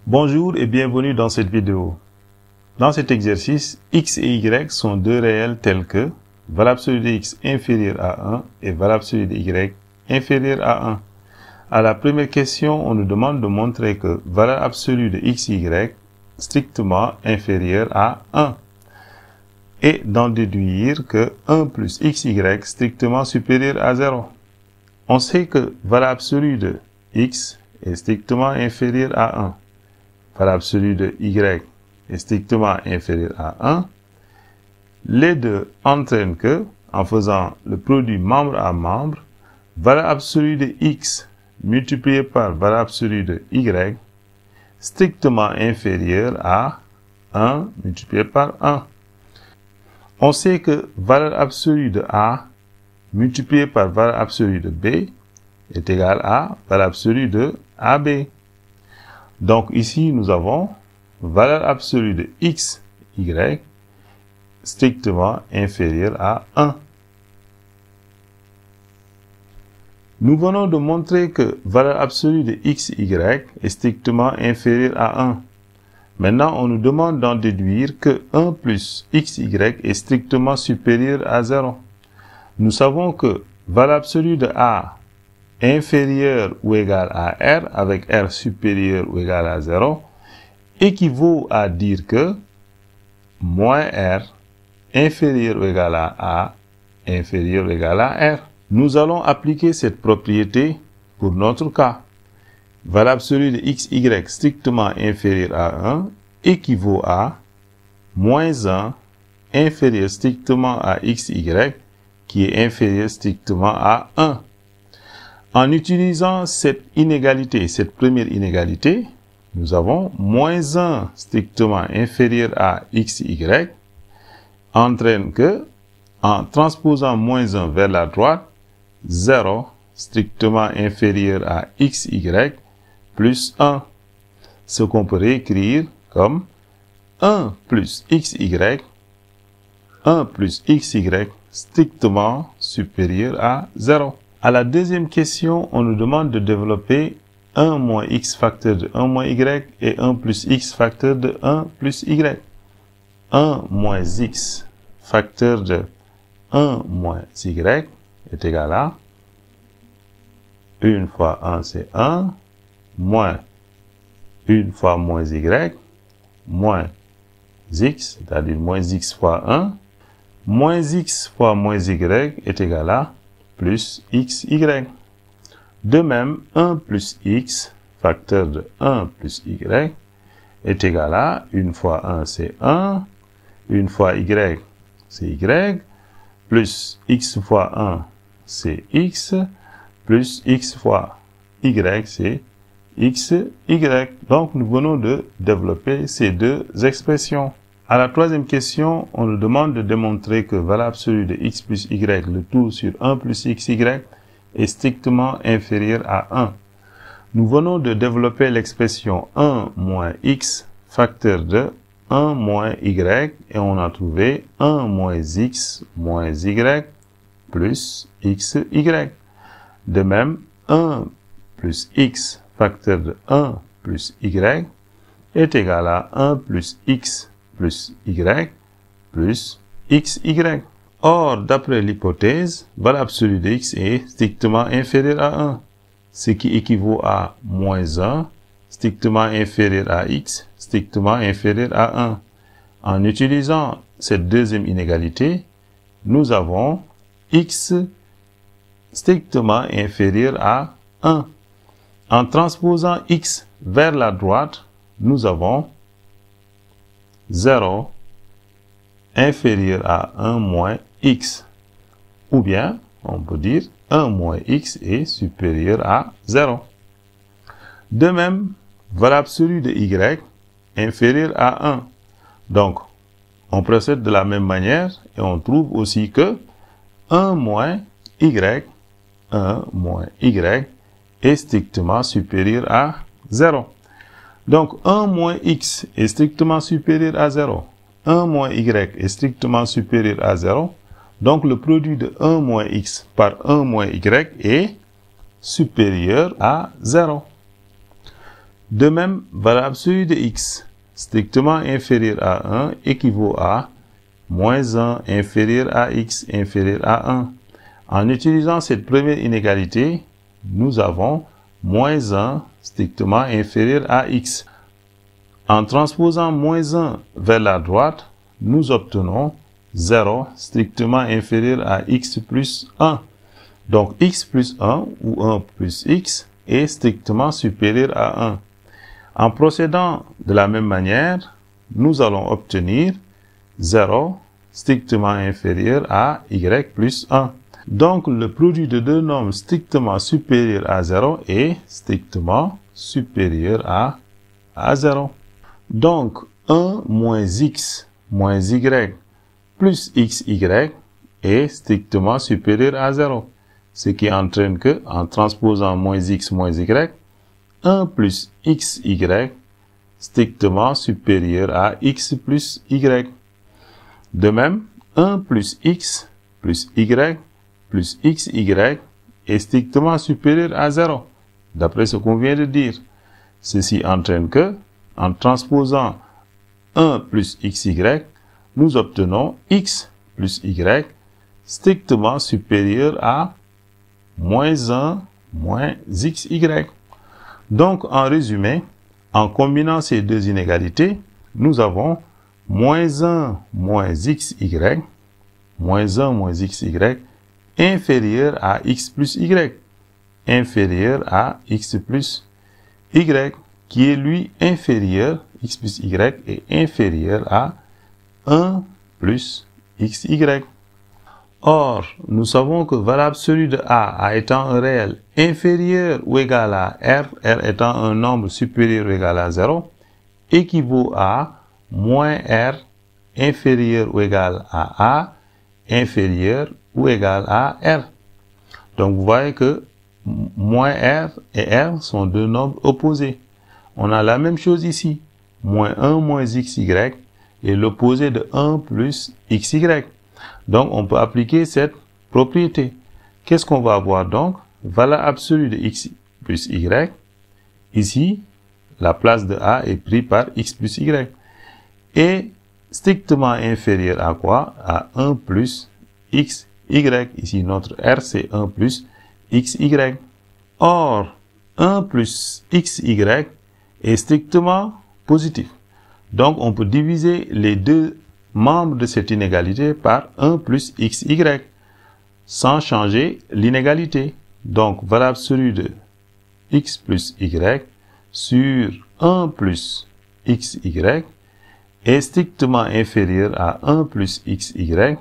Bonjour et bienvenue dans cette vidéo. Dans cet exercice, x et y sont deux réels tels que valeur absolue de x inférieure à 1 et valeur absolue de y inférieure à 1. À la première question, on nous demande de montrer que valeur absolue de x, y strictement inférieure à 1 et d'en déduire que 1 plus x, y strictement supérieur à 0. On sait que valeur absolue de x est strictement inférieure à 1. Valeur absolue de y est strictement inférieure à 1. Les deux entraînent que, en faisant le produit membre à membre, valeur absolue de x multiplié par valeur absolue de y strictement inférieure à 1 multiplié par 1. On sait que valeur absolue de a multiplié par valeur absolue de b est égal à valeur absolue de ab. Donc ici, nous avons valeur absolue de x, y strictement inférieure à 1. Nous venons de montrer que valeur absolue de x, y est strictement inférieure à 1. Maintenant, on nous demande d'en déduire que 1 plus x, y est strictement supérieur à 0. Nous savons que valeur absolue de a inférieur ou égal à r avec r supérieur ou égal à 0 équivaut à dire que moins r inférieur ou égal à a inférieur ou égal à r. Nous allons appliquer cette propriété pour notre cas. Valeur absolue de x, y strictement inférieur à 1 équivaut à moins 1 inférieur strictement à x, y qui est inférieur strictement à 1. En utilisant cette inégalité, cette première inégalité, nous avons moins 1 strictement inférieur à x, y entraîne que, en transposant moins 1 vers la droite, 0 strictement inférieur à x, y plus 1. Ce qu'on peut réécrire comme 1 plus x, y, 1 plus x, y strictement supérieur à 0. À la deuxième question, on nous demande de développer 1 moins x facteur de 1 moins y et 1 plus x facteur de 1 plus y. 1 moins x facteur de 1 moins y est égal à 1 fois 1 c'est 1, moins 1 fois moins y, moins x, c'est-à-dire moins x fois 1, moins x fois moins y est égal à plus xy. De même, 1 plus x, facteur de 1 plus y, est égal à 1 fois 1 c'est 1, 1 fois y c'est y, plus x fois 1 c'est x, plus x fois y c'est xy. Donc, nous venons de développer ces deux expressions. À la troisième question, on nous demande de démontrer que valeur absolue de x plus y, le tout sur 1 plus xy, est strictement inférieur à 1. Nous venons de développer l'expression 1 moins x facteur de 1 moins y et on a trouvé 1 moins x moins y plus xy. De même, 1 plus x facteur de 1 plus y est égal à 1 plus x plus y plus xy. Or, d'après l'hypothèse, valeur absolue de x est strictement inférieure à 1, ce qui équivaut à moins 1 strictement inférieur à x strictement inférieur à 1. En utilisant cette deuxième inégalité, nous avons x strictement inférieur à 1. En transposant x vers la droite, nous avons 0 inférieur à 1 moins x. Ou bien, on peut dire 1 moins x est supérieur à 0. De même, valeur absolue de y inférieure à 1. Donc, on procède de la même manière et on trouve aussi que 1 moins y est strictement supérieur à 0. Donc, 1 moins x est strictement supérieur à 0. 1 moins y est strictement supérieur à 0. Donc, le produit de 1 moins x par 1 moins y est supérieur à 0. De même, valeur absolue de x strictement inférieur à 1 équivaut à moins 1 inférieur à x inférieur à 1. En utilisant cette première inégalité, nous avons moins 1 strictement inférieur à x. En transposant moins 1 vers la droite, nous obtenons 0 strictement inférieur à x plus 1. Donc x plus 1 ou 1 plus x est strictement supérieur à 1. En procédant de la même manière, nous allons obtenir 0 strictement inférieur à y plus 1. Donc le produit de deux nombres strictement supérieur à 0 est strictement supérieur à 0. Donc 1 moins x moins y plus xy est strictement supérieur à 0. Ce qui entraîne que, en transposant moins x moins y, 1 plus xy strictement supérieur à x plus y. De même, 1 plus x plus y plus xy est strictement supérieur à 0, d'après ce qu'on vient de dire. Ceci entraîne que, en transposant 1 plus xy, nous obtenons x plus y strictement supérieur à moins 1 moins xy. Donc, en résumé, en combinant ces deux inégalités, nous avons moins 1 moins xy, moins 1 moins xy, inférieur à x plus y, inférieur à x plus y, qui est lui inférieur, x plus y est inférieur à 1 plus xy. Or, nous savons que valeur absolue de a étant un réel inférieur ou égal à r étant un nombre supérieur ou égal à 0, équivaut à moins r inférieur ou égal à a, inférieur ou égal à r. Donc, vous voyez que moins r et r sont deux nombres opposés. On a la même chose ici. Moins 1 moins xy est l'opposé de 1 plus xy. Donc, on peut appliquer cette propriété. Qu'est-ce qu'on va avoir donc? Valeur absolue de x plus y. Ici, la place de a est prise par x plus y. Et strictement inférieur à quoi? À 1 plus xy. Ici, notre r, c'est 1 plus xy. Or, 1 plus xy est strictement positif. Donc, on peut diviser les deux membres de cette inégalité par 1 plus xy, sans changer l'inégalité. Donc, valeur absolue de x plus y sur 1 plus xy est strictement inférieur à 1 plus xy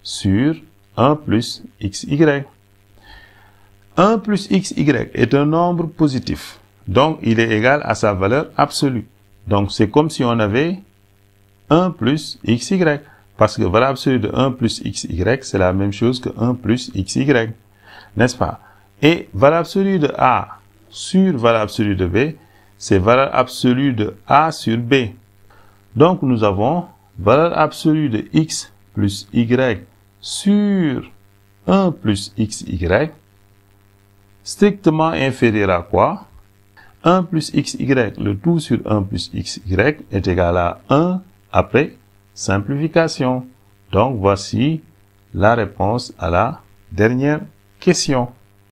sur 1 plus xy. 1 plus xy est un nombre positif. Donc, il est égal à sa valeur absolue. Donc, c'est comme si on avait 1 plus xy. Parce que valeur absolue de 1 plus xy, c'est la même chose que 1 plus xy. N'est-ce pas? Et valeur absolue de a sur valeur absolue de b, c'est valeur absolue de a sur b. Donc, nous avons valeur absolue de x plus y sur 1 plus xy strictement inférieur à quoi? 1 plus xy, le tout sur 1 plus xy est égal à 1 après simplification. Donc, voici la réponse à la dernière question.